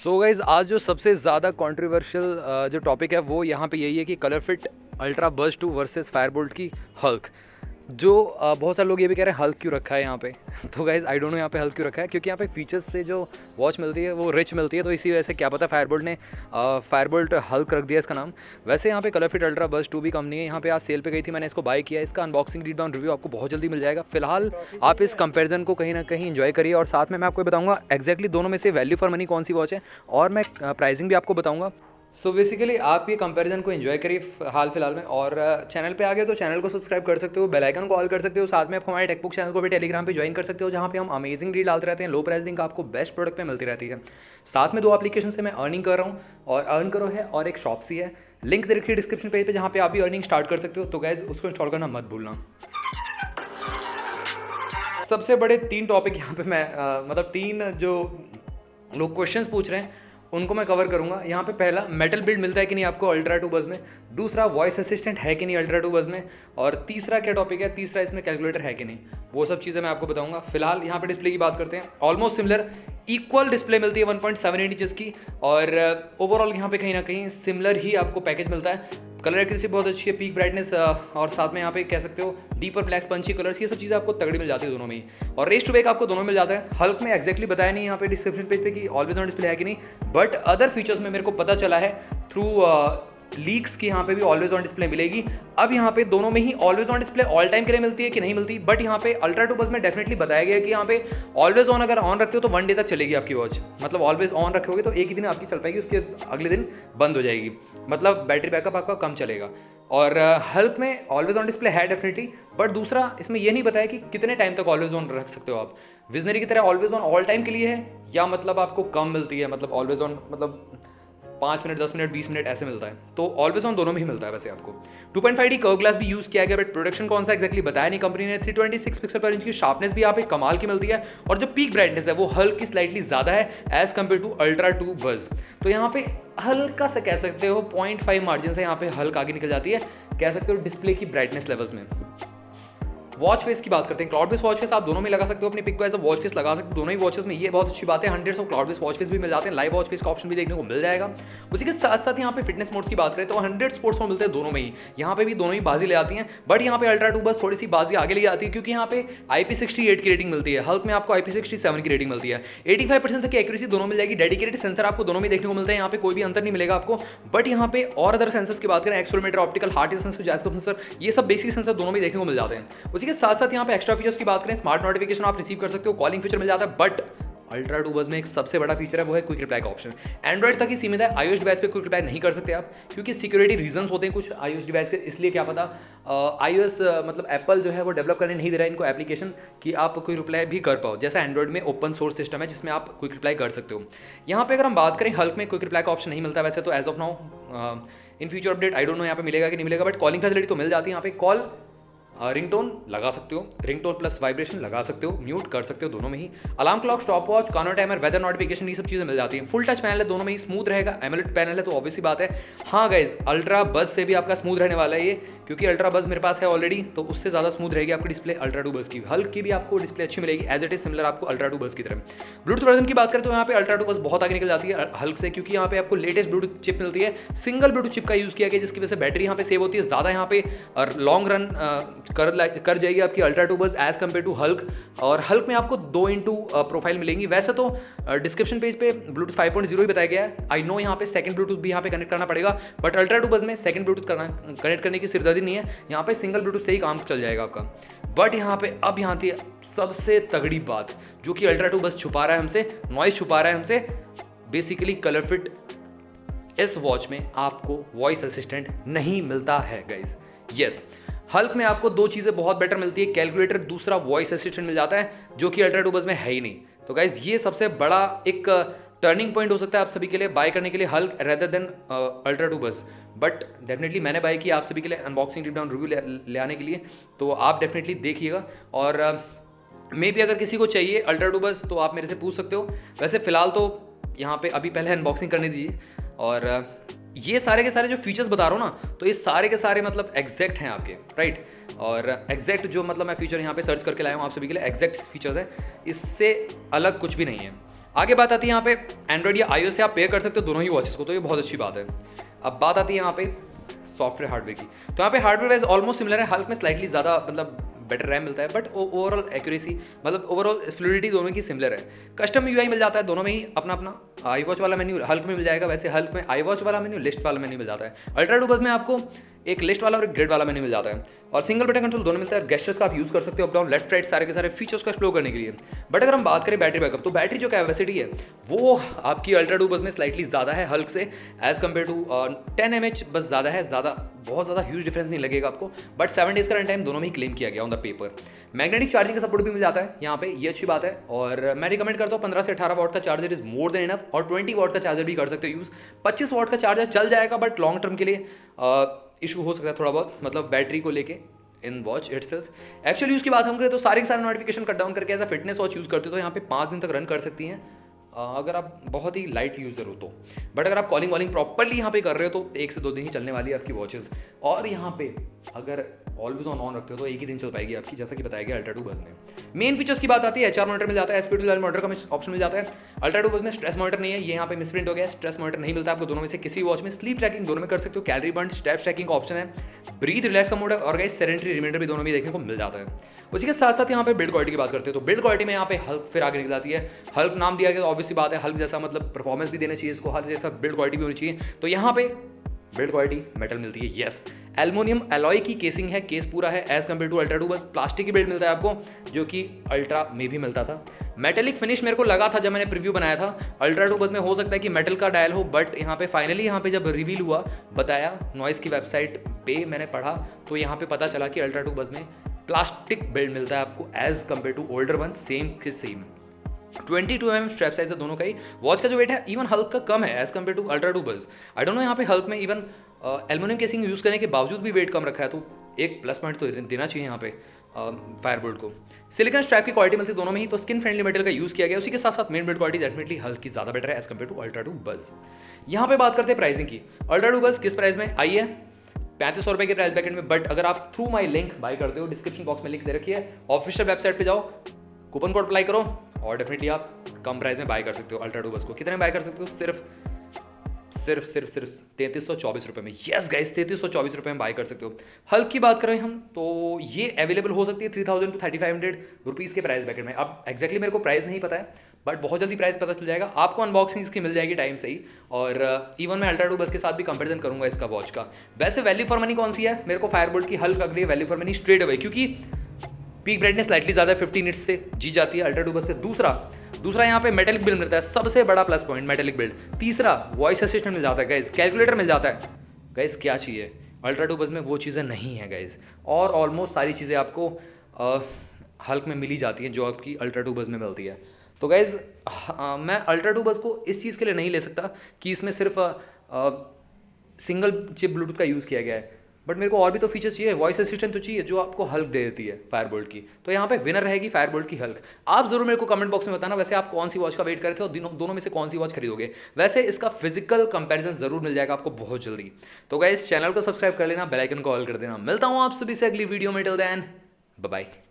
So guys आज जो सबसे ज़्यादा कंट्रोवर्शियल जो टॉपिक है वो यहाँ पे यही है कि colour fit ultra burst 2 versus Fireboltt की हल्क। जो बहुत सारे लोग ये भी कह रहे हैं हल्क क्यों रखा है यहाँ पे। तो गाइज आई डोंट नो यहाँ पे हल्क क्यों रखा है, क्योंकि यहाँ पे फीचर्स से जो वॉच मिलती है वो रिच मिलती है, तो इसी वजह से क्या पता फायरबोल्ट ने फायरबोल्ट हल्क रख दिया इसका नाम। वैसे यहाँ पे कलर फिट अल्ट्रा बर्स्ट 2 भी कंपनी है, यहाँ पे आज सेल पे गई थी, मैंने इसको बाय किया। इसका अनबॉक्सिंग रीड डाउन रिव्यू आपको बहुत जल्दी मिल जाएगा। फिलहाल आप इस कंपेरिजन को कहीं ना कहीं इन्जॉय करिए, और साथ में मैं आपको बताऊंगा एक्जैक्टली दोनों में से वैल्यू फॉर मनी कौन सी वॉच है, और मैं प्राइसिंग भी आपको बताऊंगा। सो बेसिकली आप ये कंपैरिजन को एंजॉय करिए हाल फिलहाल में, और चैनल पे आ गए तो चैनल को सब्सक्राइब कर सकते हो, बेल आइकन को ऑल कर सकते हो। साथ में आप हमारे टेकबुक चैनल को भी टेलीग्राम पे ज्वाइन कर सकते हो, जहाँ पे हम अमेजिंग डील डालते रहते हैं। लो प्राइस लिंक आपको बेस्ट प्रोडक्ट पे मिलती रहती है। साथ में 2 एप्लीकेशन से मैं अर्निंग कर रहा हूँ, और अर्न करो है, और एक शॉप्सी है, लिंक दे रखी है डिस्क्रिप्शन पेज पे, जहाँ पे आप भी अर्निंग स्टार्ट कर सकते हो। तो गाइज उसको इंस्टॉल करना मत भूलना। सबसे बड़े 3 टॉपिक यहाँ पे मैं मतलब 3 जो लोग क्वेश्चंस पूछ रहे हैं उनको मैं कवर करूंगा। यहाँ पे पहला, मेटल बिल्ड मिलता है कि नहीं आपको अल्ट्रा 2 बज में। दूसरा, वॉइस असिस्टेंट है कि नहीं अल्ट्रा 2 बज में। और तीसरा क्या टॉपिक है, तीसरा इसमें कैलकुलेटर है कि नहीं। वो सब चीज़ें मैं आपको बताऊंगा। फिलहाल यहाँ पे डिस्प्ले की बात करते हैं। ऑलमोस्ट सिमिलर इक्वल डिस्प्ले मिलती है 1.78 इंचेस की, और ओवरऑल यहाँ पे कहीं ना कहीं सिमिलर ही आपको पैकेज मिलता है। कलर एक्यूरेसी बहुत अच्छी है, पीक ब्राइटनेस, और साथ में यहाँ पे कह सकते हो डीपर ब्लैक पंची कलर्स, ये सब चीज़ें आपको तगड़ी मिल जाती है दोनों में ही। और रेस टू वेक आपको दोनों मिल जाता है। हल्क में एक्जैक्टली बताया नहीं यहाँ पे डिस्क्रिप्शन पेज पे कि ऑलवेज ऑन डिस्प्ले है कि नहीं, बट अदर फीचर्स में मेरे को पता चला है थ्रू लीक्स की यहाँ पे भी ऑलवेज ऑन डिस्प्ले मिलेगी। अब यहाँ पे दोनों में ही always on display all time के लिए मिलती है कि नहीं मिलती, बट यहाँ पे अल्ट्रा 2 बस में डेफिनेटली बताया गया है कि यहाँ पे ऑलवेज ऑन अगर ऑन रखते हो तो 1 डे तक चलेगी आपकी वॉच। मतलब ऑलवेज ऑन रखोगे तो एक ही दिन आपकी चल पाएगी, उसके अगले दिन बंद हो जाएगी। मतलब बैटरी बैकअप आपका कम चलेगा। और हल्क में ऑलवेज ऑन डिस्प्ले है डेफिनेटली, बट दूसरा इसमें ये नहीं बताया कि कितने टाइम तक ऑलवेज ऑन रख सकते हो आप। विजनरी की तरह ऑलवेज ऑन ऑल टाइम के लिए है, या मतलब आपको कम मिलती है, मतलब ऑलवेज ऑन मतलब 5 मिनट, 10 मिनट, 20 मिनट ऐसे मिलता है। तो ऑलवेज ऑन दोनों में ही मिलता है वैसे आपको। 2.5D कर्व ग्लास भी यूज किया गया, बट प्रोडक्शन कौन सा एक्जैक्टली बताया नहीं कंपनी ने। 326 पिक्सल पर इंच की शार्पनेस भी यहाँ पे कमाल की मिलती है, और जो पीक ब्राइटनेस है वो हल्क की स्लाइटली ज्यादा है एज कम्पेयर टू अल्ट्रा 2 बज। तो यहाँ पे हल्का सा कह सकते हो 0.5 मार्जिन से यहाँ पे हल्क आगे निकल जाती है, कह सकते हो डिस्प्ले की ब्राइटनेस लेवल्स में। वॉच फेस की बात करते हैं। क्लाउड बेस वॉच फेस आप दोनों में लगा सकते हो, अपनी पिक को एज अ वॉच फेस लगा सकते हो दोनों ही वॉचेस में। ये बहुत अच्छी बात है। 100 क्लाउड बेस वॉच फेस भी मिल जाते हैं, लाइव वॉच फेस का ऑप्शन भी देखने को मिल जाएगा। उसी के साथ साथ यहाँ पे फिटनेस मोड्स की बात करें तो 100 स्पोर्ट्स मोड मिलते हैं दोनों में ही। यहाँ पे भी दोनों ही बाजी ले आती हैं, बट यहाँ पे अल्ट्रा 2 बस थोड़ी सी बाजी आगे ले आती है, क्योंकि यहाँ पे IP68 की रेटिंग मिलती है, हल्क में आपको IP67 की रेटिंग मिलती है। 85% तक की एक्यूरेसी दोनों मिल जाएगी। डेडिकेटेड सेंसर आपको दोनों में देखने को मिलते हैं, यहाँ पे कोई भी अंतर नहीं मिलेगा आपको। बट यहाँ पे और अदर सेंसर्स की बात करें, accelerometer, optical, heart sensor, जायस्कोप sensor, ये सब बेसिक सेंसर दोनों में देखने को मिल जाते हैं। उसी के साथ साथ यहाँ पे एक्स्ट्रा फीचर्स की बात करें, स्मार्ट नोटिफिकेशन आप रिसीव कर सकते हो, कॉलिंग फीचर मिल जाता है। बट अल्ट्रा 2 बज में एक सबसे बड़ा फीचर है, वो है क्विक रिप्लाई का ऑप्शन। एंड्रॉइड तक ही सीमित है, iOS डिवाइस पे क्विक रिप्लाई नहीं कर सकते आप, क्योंकि सिक्योरिटी रीजंस होते हैं कुछ iOS डिवाइस के, इसलिए क्या पता iOS मतलब एप्पल जो है वो डेवलप करने नहीं दे रहा है इनको एप्लीकेशन कि आप क्विक रिप्लाई भी कर पाओ। जैसा एंड्रॉइड में ओपन सोर्स सिस्टम है जिसमें आप क्विक रिप्लाई कर सकते हो। यहाँ पे अगर हम बात करें, हल्क में क्विक रिप्लाई का ऑप्शन नहीं मिलता वैसे तो as of now. In future update I don't know यहाँ पे मिलेगा कि नहीं मिलेगा, बट कॉलिंग फैसिलिटी तो मिल जाती है। यहाँ पे कॉल रिंगटोन लगा सकते हो, रिंगटोन प्लस वाइब्रेशन लगा सकते हो, म्यूट कर सकते हो दोनों में ही। Alarm clock, stopwatch, corner timer, weather notification, ये सब चीज़ें मिल जाती हैं। फुल टच पैनल है, दोनों में ही स्मूथ रहेगा। एमोलेड पैनल है तो ऑब्वियसली बात है। हाँ गाइज, अल्ट्रा बज से भी आपका स्मूथ रहने वाला है ये, क्योंकि अल्ट्रा बज मेरे पास है ऑलरेडी, तो उससे ज़्यादा स्मूथ रहेगी आपकी डिस्प्ले अल्ट्रा 2 बज की। हल्क की भी आपको डिस्प्ले अच्छी मिलेगी, एज इट इज सिमिलर आपको अल्ट्रा 2 बज की तरह। ब्लूटूथ वर्जन की बात करें तो यहाँ पे अल्ट्रा 2 बज बहुत आगे निकल जाती है हल्क से, क्योंकि यहाँ पे आपको लेटेस्ट ब्लूटूथ चिप मिलती है। सिंगल ब्लूटूथ चिप का यूज़ किया गया, जिसकी वजह से बैटरी यहाँ पे सेव होती है ज़्यादा, यहाँ पे और लॉन्ग रन कर जाएगी आपकी अल्ट्रा 2 बज एज कम्पेयर टू हल्क। और हल्क में आपको 2x प्रोफाइल मिलेंगी। वैसे तो डिस्क्रिप्शन पेज पे ब्लूटूथ 5.0 ही बताया गया है। आई नो यहाँ पे सेकंड ब्लूटूथ भी यहाँ पे कनेक्ट करना पड़ेगा, बट अल्ट्रा 2 बज में सेकंड ब्लूटूथ कनेक्ट करने की सिरदर्दी नहीं है, यहाँ पे सिंगल ब्लूटूथ से ही काम चल जाएगा आपका। बट यहाँ पे अब यहाँ थी सबसे तगड़ी बात, जो कि अल्ट्रा 2 बज छुपा रहा है हमसे, नॉइस छुपा रहा है हमसे। बेसिकली कलर फिट इस वॉच में आपको वॉइस असिस्टेंट नहीं मिलता है गाइज। यस, हल्क में आपको 2 चीज़ें बहुत बेटर मिलती है, कैलकुलेटर, दूसरा वॉइस असिस्टेंट मिल जाता है, जो कि अल्ट्रा 2 बज में है ही नहीं। तो गाइज ये सबसे बड़ा एक टर्निंग पॉइंट हो सकता है आप सभी के लिए बाय करने के लिए हल्क रेदर देन अल्ट्रा 2 बज। बट डेफिनेटली मैंने बाय किया आप सभी के लिए अनबॉक्सिंग डीप डाउन रिव्यू ले आने के लिए, तो आप डेफिनेटली देखिएगा। और मे भी अगर किसी को चाहिए अल्ट्रा 2 बज तो आप मेरे से पूछ सकते हो। वैसे फिलहाल तो यहाँ पे अभी पहले अनबॉक्सिंग करने दीजिए। और ये सारे के सारे जो फीचर्स बता रहा हूँ ना, तो ये सारे के सारे मतलब एग्जैक्ट हैं आपके, राइट। और एग्जैक्ट जो मतलब मैं फीचर यहाँ पे सर्च करके लाया हूँ आप सभी के लिए, एग्जैक्ट फीचर्स हैं, इससे अलग कुछ भी नहीं है। आगे बात आती है यहाँ पे एंड्रॉइड या iOS से आप पेयर कर सकते हो दोनों ही वॉचेस को, तो ये बहुत अच्छी बात है। अब बात आती है यहाँ पे सॉफ्टवेयर हार्डवेयर की, तो यहाँ पे हार्डवेयर वाइज ऑलमोस्ट सिमिलर है, हल्क में स्लाइटली ज़्यादा मतलब बेटर रैम मिलता है, बट ओवरऑल एक्यूरेसी मतलब ओवरऑल फ्लूइडिटी दोनों की सिमिलर है। कस्टम यूआई मिल जाता है दोनों में ही, अपना अपना आई वॉच वाला मेन्यू हल्क में मिल जाएगा, वैसे हल्क में आई वॉच वाला मेन्यू, लिस्ट वाला मेन्यू मिल जाता है। अल्ट्रा टू बस में आपको एक लिस्ट वाला और एक ग्रिड वाला मेन्यू मिल जाता है, और सिंगल बटन कंट्रोल दोनों मिलता है। गेस्टर्स का आप यूज़ कर सकते हो अप डाउन लेफ्ट राइट सारे के सारे फीचर्स को एक्सप्लोर करने के लिए। बट अगर हम बात करें बैटरी बैकअप, तो बैटरी जो कैपेसिटी है वो आपकी अल्ट्रा टू बस में स्लाइटली ज़्यादा है हल्क से, एज़ कम्पेयर टू 10 mAh बस ज़्यादा है, ज़्यादा बहुत ज़्यादा ह्यूज डिफरेंस नहीं लगेगा आपको, बट 7 डेज़ का रन टाइम दोनों में ही क्लेम किया गया on the paper. Magnetic charging का सपोर्ट भी मिल जाता है यहाँ पे, ये अच्छी बात है, और मैं रिकमेंड करता हूँ 15 से 18 वाट का charger is more than enough, और 20 वाट का चार्जर भी कर सकते हो यूज़। 25 वाट का चार्जर चल जाएगा, बट लॉन्ग टर्म के लिए इशू हो सकता है थोड़ा बहुत, मतलब बैटरी को लेके in watch itself. Actually use की बात हम करें तो सारे के सारे नोटिफिकेशन कट डाउन करके as a fitness watch use करते हो तो यहाँ पे 5 दिन तक रन कर सकती हैं, अगर आप बहुत ही लाइट यूज़र हो तो। बट अगर आप कॉलिंग वॉलिंग प्रॉपरली यहाँ पे कर रहे हो तो 1 से 2 दिन ही चलने वाली है आपकी वॉचेस। और यहाँ पे अगर ऑलवेज ऑन रखते हो तो एक ही दिन चल पाएगी आपकी, जैसा कि बताया गया अल्ट्रा टू बस में। मेन फीचर्स की बात आती है, HR मॉनिटर मिल जाता है, SPO2 मॉनिटर का ऑप्शन मिल जाता है। अल्ट्रा टू बस में स्ट्रेस मॉनिटर नहीं है, ये यहाँ पे मिसप्रिंट हो गया, स्ट्रेस मॉनिटर नहीं मिलता आपको दोनों में से किसी वॉच में। स्लीप ट्रैकिंग दोनों में कर सकते हो, कैलोरी बर्न स्टेप ट्रैकिंग का ऑप्शन है, ब्रीथ रिलैक्स का मोड है, और गाइस सेडेंटरी रिमाइंडर भी दोनों में देखने को मिल जाता है। उसी के साथ साथ यहाँ पे बिल्ड क्वालिटी की बात करते हैं, तो बिल्ड क्वालिटी में यहाँ पे हल्क फिर आगे निकल जाती है। हल्क नाम दिया गया तो ऑब्वियसली बात है हल्क जैसा मतलब परफॉर्मेंस भी देना चाहिए इसको, हल्क जैसा बिल्ड क्वालिटी भी होनी चाहिए, तो यहाँ पे बिल्ड क्वालिटी मेटल मिलती है। यस, एल्युमिनियम अलॉय की केसिंग है, केस पूरा है, as compare to ultra two बस प्लास्टिक की बिल्ड मिलता है आपको, जो कि अल्ट्रा में भी मिलता था। मेटेलिक फिनिश मेरे को लगा था जब मैंने प्रीव्यू बनाया था, अल्ट्रा टू बस में हो सकता है कि मेटल का डायल हो, बट यहाँ पे फाइनली यहाँ पे जब रिवील हुआ बताया नॉइस की वेबसाइट पे मैंने पढ़ा, तो यहाँ पे पता चला कि अल्ट्रा टू बस में प्लास्टिक बिल्ड मिलता है आपको as compare to older one, same के सेम। 22 mm स्ट्रैप साइज है दोनों का ही। वॉच का जो वेट है इवन हल्क का कम है as compare to ultra two बस। आई डोंट नो यहाँ पे हल्क में इवन एल्युमिनियम केसिंग यूज़ करने के बावजूद भी वेट कम रखा है, तो एक प्लस पॉइंट तो देना चाहिए यहाँ पे फायरबोल्ट को। सिलिकॉन स्ट्रैप की क्वालिटी मिलती है दोनों में ही, तो स्किन फ्रेंडली मेटल का यूज़ किया गया। उसी के साथ साथ मेन बिल्ड क्वालिटी डेफिनेटली हल्क की ज़्यादा बेटर है as compare to ultra two बस। यहाँ पे बात करते हैं प्राइसिंग की। अल्ट्रा टू बस किस प्राइस में आई है? 3500 रुपये के प्राइस ब्रैकेट में, बट अगर आप थ्रू माई लिंक बाय करते हो, डिस्क्रिप्शन बॉक्स में लिंक दे रखी है, ऑफिशियल वेबसाइट पे जाओ, कूपन कोड अप्लाई करो और डेफिनेटली आप कम प्राइस में बाय कर सकते हो अल्ट्रा टू बस को। कितने में बाय कर सकते हो? सिर्फ 3324 रुपये में। यस गाइस, 3324 रुपये में बाय कर सकते हो। हल्क की बात करें हम तो ये अवेलेबल हो सकती है 3000 टू 3500 रुपीज़ के प्राइस ब्रैकेट में। अब एक्जैक्टली मेरे को प्राइस नहीं पता है, बट बहुत जल्दी प्राइस पता चल जाएगा आपको, अनबॉक्सिंग इसकी मिल जाएगी टाइम से ही। और इवन मैं अल्ट्रा टू बस के साथ भी कंपेरिजन करूंगा इसका वॉच का। वैसे वैल्यू फॉर मनी कौन सी है? मेरे को फायरबोल्ट की हल्क लग रही है value for money straight away, क्योंकि पीक ब्राइटनेस स्लाइटली ज़्यादा 15 निट्स से जी जाती है अल्ट्रा टू बस से। दूसरा यहाँ पे मेटेलिक बिल्ड मिलता है, सबसे बड़ा प्लस पॉइंट मेटेलिक बिल्ड। तीसरा वॉइस असिस्टेंट मिल जाता है गाइस, कैलकुलेटर मिल जाता है गाइस, क्या चाहिए? अल्ट्रा टू बस में वो चीज़ें नहीं है गाइस, और ऑलमोस्ट सारी चीज़ें आपको हल्क में मिली जाती हैं जो आपकी अल्ट्रा टू बस में मिलती है। तो गाइस मैं अल्ट्रा टू बस को इस चीज़ के लिए नहीं ले सकता कि इसमें सिर्फ सिंगल चिप ब्लूटूथ का यूज़ किया गया है, बट मेरे को और भी तो फीचर चाहिए, वॉइस असिस्टेंट तो चाहिए जो आपको हल्क दे देती है फायरबोल्ट की। तो यहाँ पे विनर रहेगी फायरबोल्ट की हल्क। आप जरूर मेरे को कमेंट बॉक्स में बताना वैसे आप कौन सी वॉच का वेट कर रहे थे और दोनों में से कौन सी वॉच खरीदोगे। वैसे इसका फिजिकल कंपैरिजन जरूर मिल जाएगा आपको बहुत जल्दी। तो गाइस चैनल को सब्सक्राइब कर लेना, बेल आइकन को ऑल कर देना। मिलता हूँ आप सभी से अगली वीडियो में, टिल देन बाय बाय।